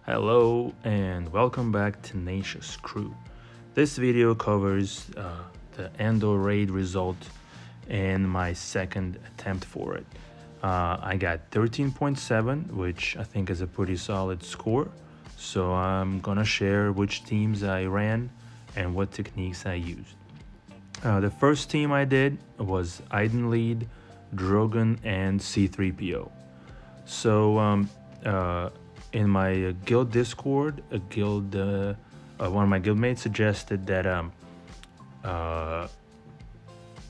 Hello and welcome back to Tenacious Crew. This video covers the Endor raid result and my second attempt for it. I got 13.7, which I think is a pretty solid score. So I'm gonna share which teams I ran and what techniques I used. The first team I did was Iden Drogan and C-3PO. So in my guild Discord, one of my guildmates suggested that I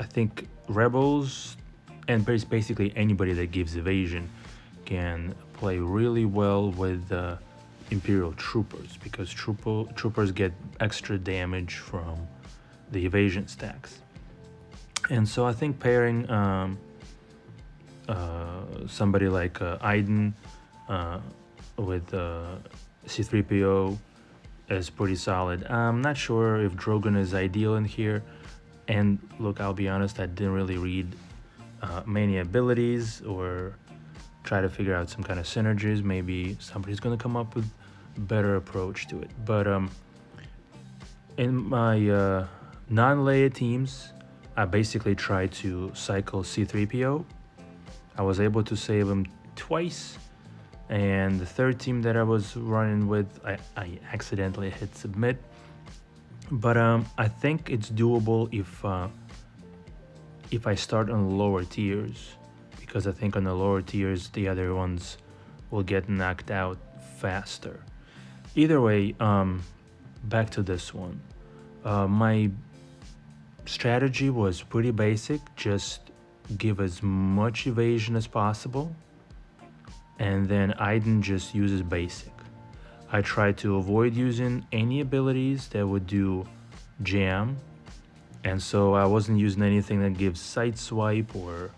think rebels and basically anybody that gives evasion can play really well with Imperial troopers because troopers get extra damage from the evasion stacks. And so I think pairing somebody like Iden with C-3PO is pretty solid. I'm not sure if Drogan is ideal in here, and look, I'll be honest, I didn't really read many abilities or try to figure out some kind of synergies. Maybe somebody's gonna come up with a better approach to it. But in my non-Leia teams, I basically tried to cycle C-3PO. I was able to save him twice, and the third team that I was running with, I accidentally hit submit. But I think it's doable if I start on lower tiers, because I think on the lower tiers the other ones will get knocked out faster. Either way, back to this one. My strategy was pretty basic, just give as much evasion as possible, and then Iden just uses basic. I try to avoid using any abilities that would do jam, and so I wasn't using anything that gives side swipe, or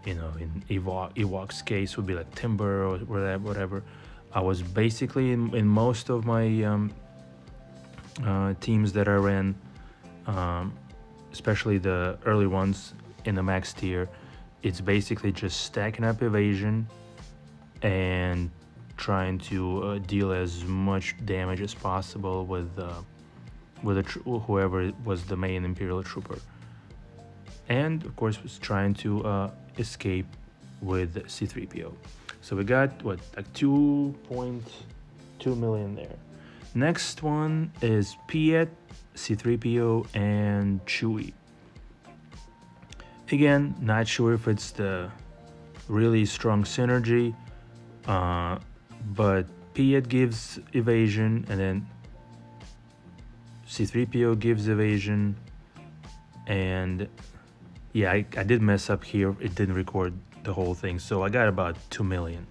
in Ewok's case would be like timber or whatever. I was basically in most of my teams that I ran, especially the early ones in the max tier, it's basically just stacking up evasion and trying to deal as much damage as possible with whoever was the main Imperial trooper, and of course was trying to escape with C-3PO. So we got like 2.2 million there. Next one is Piett, C-3PO, and Chewie. Again, not sure if it's the really strong synergy, but Piett gives evasion, and then C-3PO gives evasion, and yeah, I did mess up here. It didn't record the whole thing, so I got about 2 million.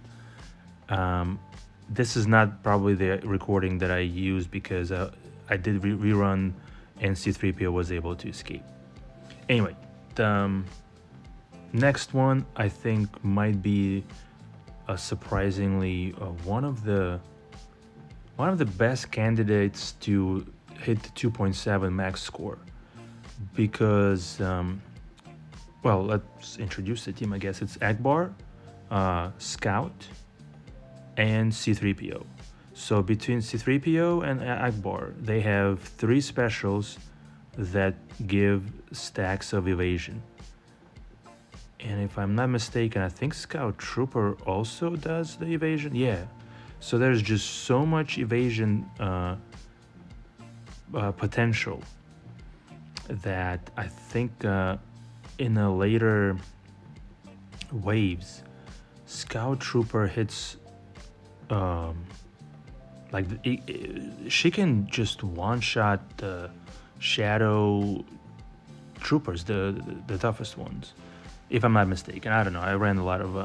This is not probably the recording that I used because I did rerun, and C-3PO was able to escape. Anyway, the next one I think might be surprisingly one of the best candidates to hit the 2.7 max score, because well, let's introduce the team. I guess it's Ackbar, Scout, and C-3PO. So between C-3PO and Ackbar, they have 3 specials that give stacks of evasion. And if I'm not mistaken, I think Scout Trooper also does the evasion. Yeah. So there's just so much evasion potential that I think in the later waves, Scout Trooper hits she can just one-shot the Shadow Troopers, the toughest ones, if I'm not mistaken. I don't know. I ran a lot of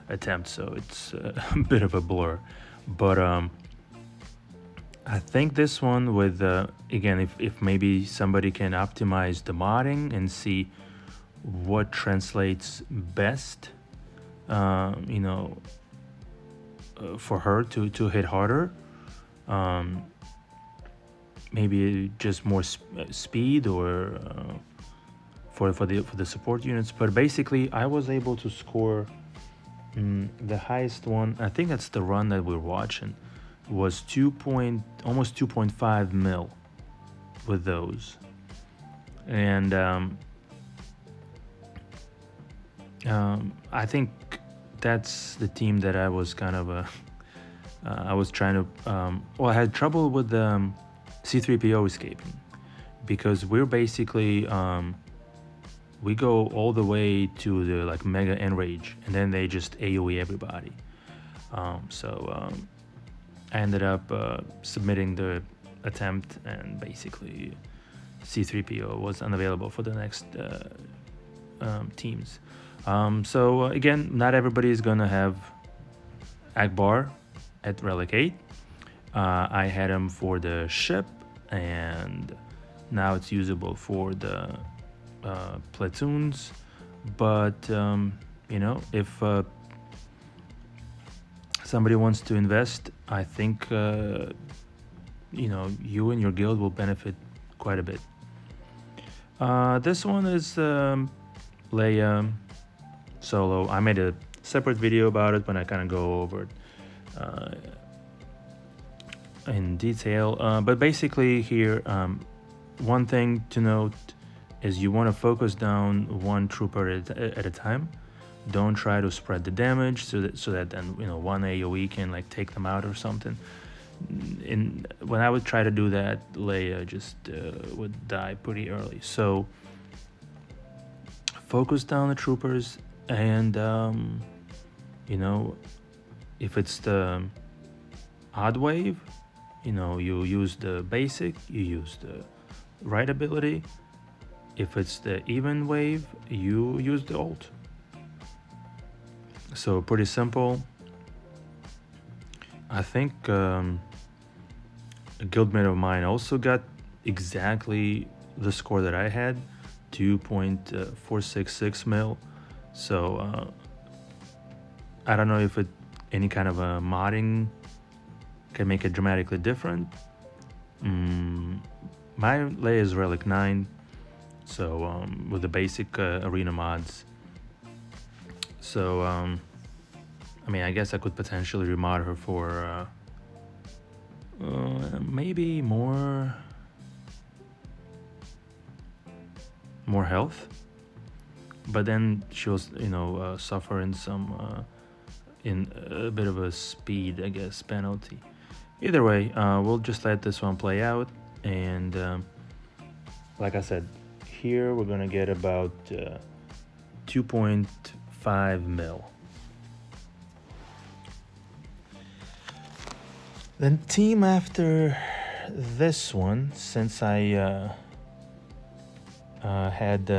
attempts, so it's a bit of a blur. But I think this one with again, if maybe somebody can optimize the modding and see what translates best, for her to hit harder. Maybe just more speed, or for the support units. But basically, I was able to score the highest one. I think that's the run that we're watching. was almost 2.5 mil with those. And I think that's the team that I was kind of I was trying to well, I had trouble with C3PO escaping, because we're basically we go all the way to the like mega enrage, and then they just AoE everybody. So I ended up submitting the attempt, and basically C3PO was unavailable for the next teams. So again, not everybody is gonna have Ackbar at Relic 8. I had him for the ship, and now it's usable for the platoons. But you know, if somebody wants to invest, I think you know, you and your guild will benefit quite a bit. This one is Leia solo. I made a separate video about it when I kind of go over it in detail. But basically here, one thing to note is you want to focus down one trooper at a time. Don't try to spread the damage so that then, you know, one AoE can like take them out or something. When I would try to do that, Leia just would die pretty early. So focus down the troopers, and you know, if it's the odd wave, you know, you use the basic, you use the right ability. If it's the even wave, you use the ult. So pretty simple. I think a guildmate of mine also got exactly the score that I had, 2.466 mil. So I don't know if any kind of a modding can make it dramatically different. My Leia is Relic 9, so with the basic arena mods. So I mean, I guess I could potentially remod her for maybe more health, but then she'll, you know, suffer in some in a bit of a speed, I guess, penalty. Either way, we'll just let this one play out, and like I said, here we're gonna get about 2.5 mil. Then team after this one, since I had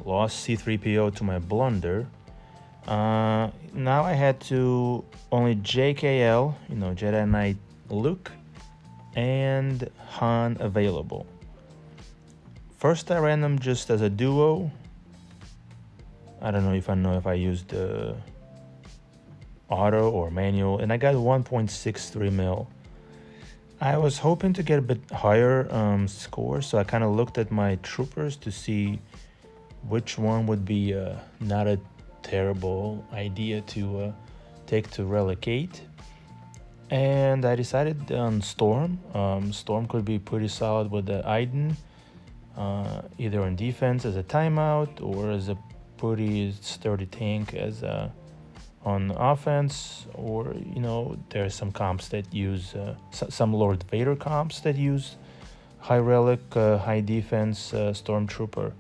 lost C3PO to my blunder, now I had to only JKL, you know, Jedi Knight Luke, and Han available. First I ran them just as a duo. I don't know if I used auto or manual, and I got 1.63 mil. I was hoping to get a bit higher score, so I kind of looked at my troopers to see which one would be not a terrible idea to take to Relic 8. And I decided on Storm. Storm could be pretty solid with the Iden, either on defense as a timeout or as a pretty sturdy tank as on offense, or, you know, there's some comps that use some Lord Vader comps that use high relic, high defense stormtrooper.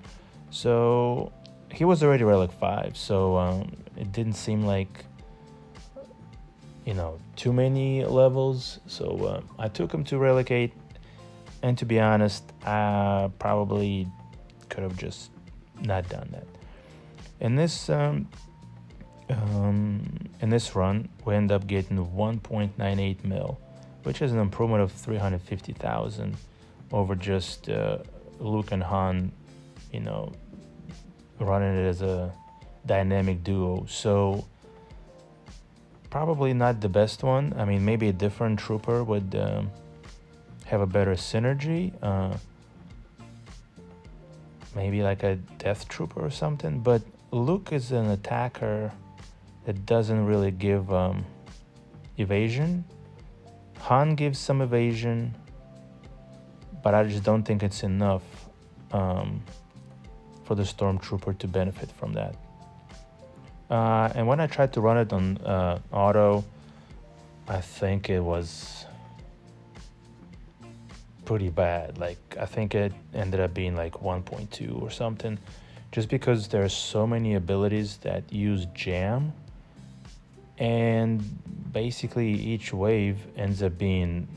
So he was already relic 5, so it didn't seem like, you know, too many levels. So I took him to relic 8, and to be honest, I probably could have just not done that. In this run, we end up getting 1.98 mil, which is an improvement of 350,000 over just Luke and Han, you know, running it as a dynamic duo. So probably not the best one. I mean, maybe a different trooper would have a better synergy. Maybe like a Death Trooper or something. But Luke is an attacker that doesn't really give evasion. Han gives some evasion, but I just don't think it's enough for the Stormtrooper to benefit from that. And when I tried to run it on auto, I think it was pretty bad. Like, I think it ended up being like 1.2 or something, just because there are so many abilities that use jam, and basically each wave ends up being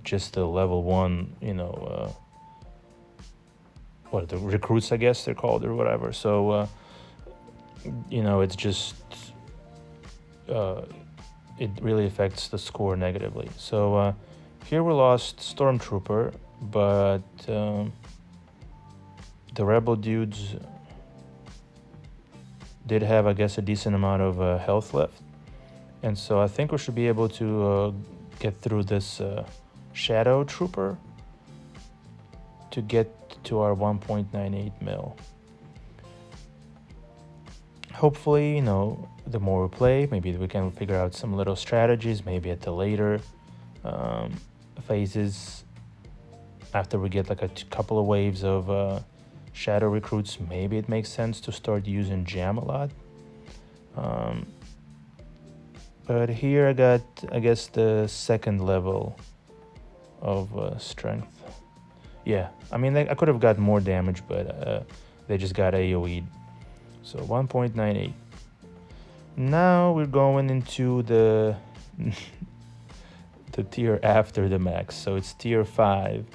just a level 1, you know, what the recruits, I guess they're called, or whatever. So you know, it's just it really affects the score negatively. So here we lost Stormtrooper, but the Rebel dudes did have, I guess, a decent amount of health left, and so I think we should be able to get through this Shadow Trooper to get to our 1.98 mil. Hopefully, you know, the more we play, maybe we can figure out some little strategies, maybe at the later phases, after we get like a couple of waves of shadow recruits, maybe it makes sense to start using jam a lot. But here I got, I guess, the second level of strength. Yeah, I mean, I could have got more damage, but they just got AoE'd. So 1.98. Now we're going into the the tier after the max. So it's tier 5,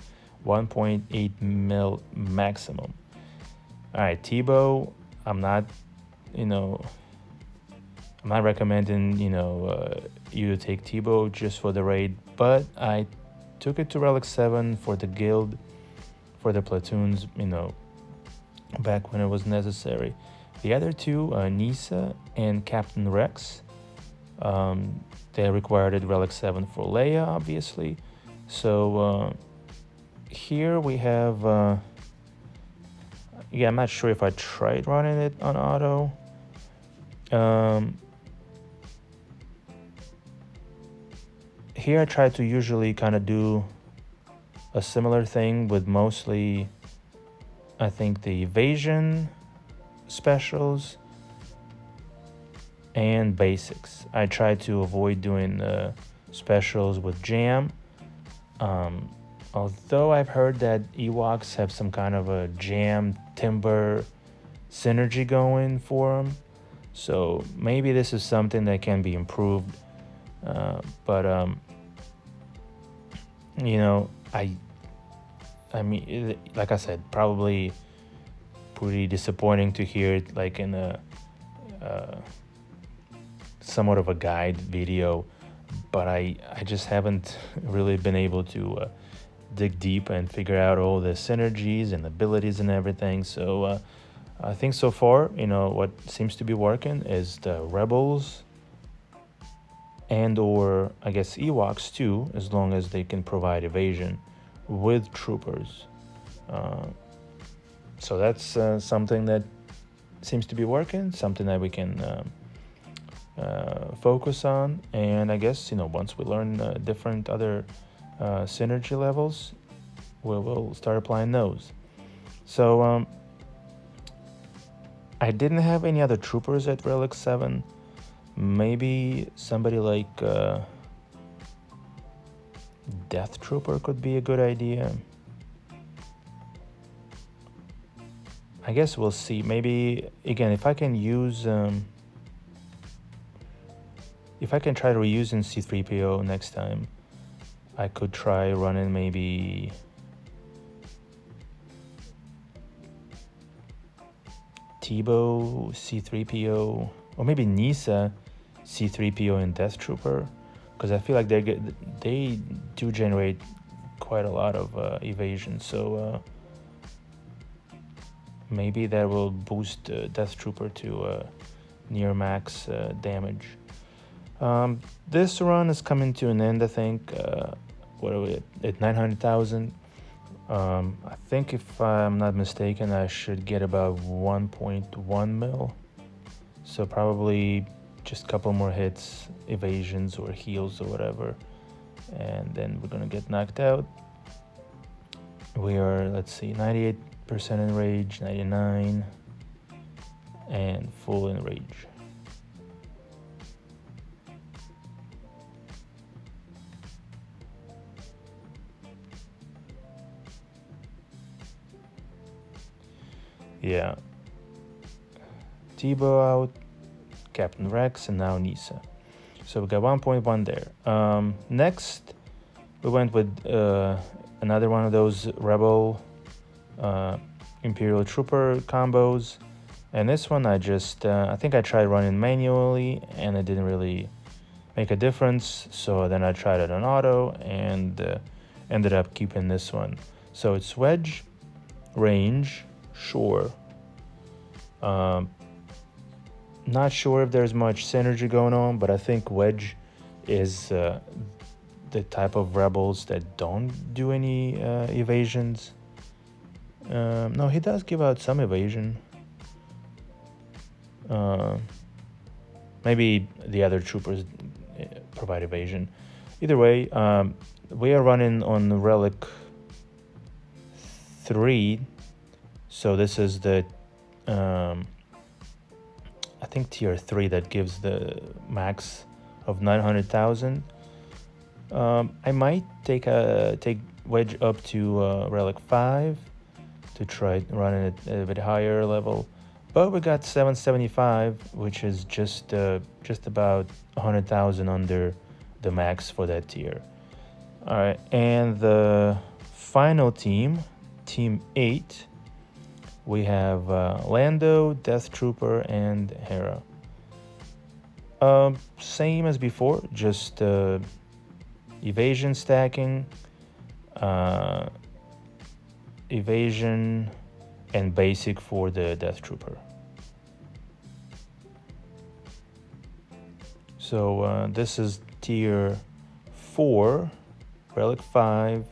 1.8 mil maximum. All right, Teebo, I'm not recommending, you to take Teebo just for the raid, but I took it to Relic 7 for the guild, for the platoons, back when it was necessary. The other two, PKneessaa and Captain Rex, they required it Relic 7 for Leia, obviously. So here we have, I'm not sure if I tried running it on auto. Here I try to usually kind of do a similar thing with mostly, I think, the evasion specials and basics. I try to avoid doing specials with jam, although I've heard that Ewoks have some kind of a jam timber synergy going for them, so maybe this is something that can be improved. But I mean, like I said, probably pretty disappointing to hear it like in a somewhat of a guide video, but I just haven't really been able to dig deep and figure out all the synergies and abilities and everything. So I think so far, what seems to be working is the Rebels and or I guess Ewoks too, as long as they can provide evasion with troopers. So that's something that seems to be working, something that we can focus on. And I guess, once we learn different other synergy levels, we'll start applying those. So I didn't have any other troopers at Relic 7. Maybe somebody like Death Trooper could be a good idea. I guess we'll see. Maybe, again, if I can use... if I can try to reuse in C-3PO next time, I could try running maybe... Teebo, C-3PO, or maybe PKneessaa, C-3PO, and Death Trooper, because I feel like they do generate quite a lot of evasion, so maybe that will boost Death Trooper to near max damage. This run is coming to an end, I think. What are we at 900,000? I think, if I'm not mistaken, I should get about 1.1 mil. So probably just a couple more hits, evasions or heals or whatever, and then we're gonna get knocked out. We are, let's see, 98% in rage, 99, and full in rage. Yeah. Teebo out, Captain Rex, and now Kneessaa. So we got 1.1 there. Next, we went with another one of those Rebel Imperial Trooper combos. And this one I just, I think I tried running manually and it didn't really make a difference. So then I tried it on auto and ended up keeping this one. So it's Wedge, range, sure. Not sure if there's much synergy going on, but I think Wedge is the type of rebels that don't do any evasions. No, he does give out some evasion. Maybe the other troopers provide evasion. Either way, we are running on Relic 3. So this is the I think tier 3 that gives the max of 900,000. I might take Wedge up to Relic 5 to try running it at a bit higher level, but we got 775, which is just about 100,000 under the max for that tier. All right, and the final team, Team 8. We have Lando, Death Trooper, and Hera. Same as before, just evasion stacking, evasion, and basic for the Death Trooper. So this is tier 4, Relic 5.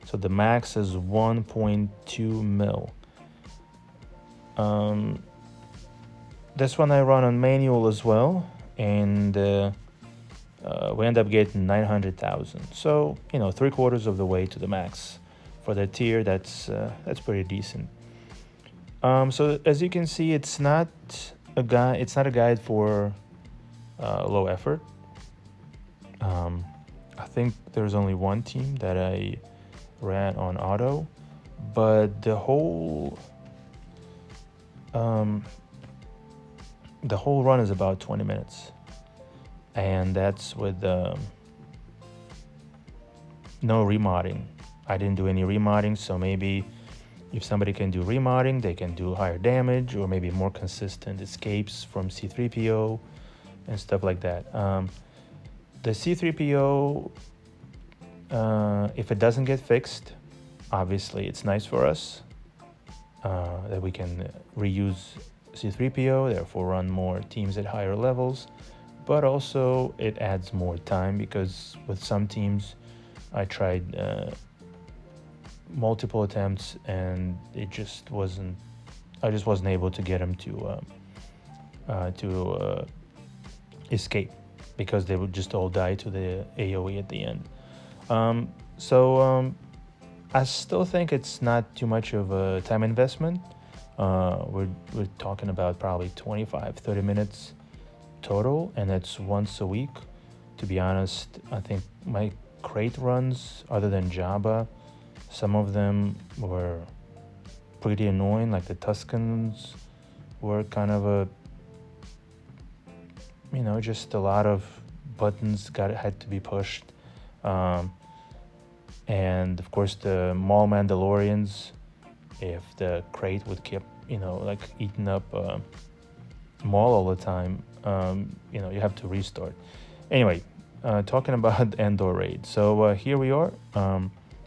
So the max is 1.2 mil. This one I run on manual as well, and we end up getting 900,000. So 3/4 of the way to the max for that tier. That's pretty decent. So as you can see, it's not a guide. It's not a guide for low effort. I think there's only one team that I ran on auto, but the whole run is about 20 minutes, and that's with no remodding. I didn't do any remodding, so maybe if somebody can do remodding, they can do higher damage or maybe more consistent escapes from C-3PO and stuff like that. The C-3PO, if it doesn't get fixed, obviously it's nice for us that we can reuse C-3PO, therefore run more teams at higher levels, but also it adds more time because with some teams I tried multiple attempts and I just wasn't able to get them to escape because they would just all die to the AoE at the end. I still think it's not too much of a time investment. We're talking about probably 25-30 minutes total, and it's once a week. To be honest, I think my crate runs, other than Jabba, some of them were pretty annoying. Like the Tuscans were kind of just a lot of buttons had to be pushed. And of course the Maul Mandalorians, if the crate would keep eating up Maul all the time, you have to restart. Anyway, talking about Endor raid. So here we are.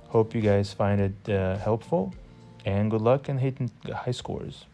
Hope you guys find it helpful, and good luck in hitting high scores.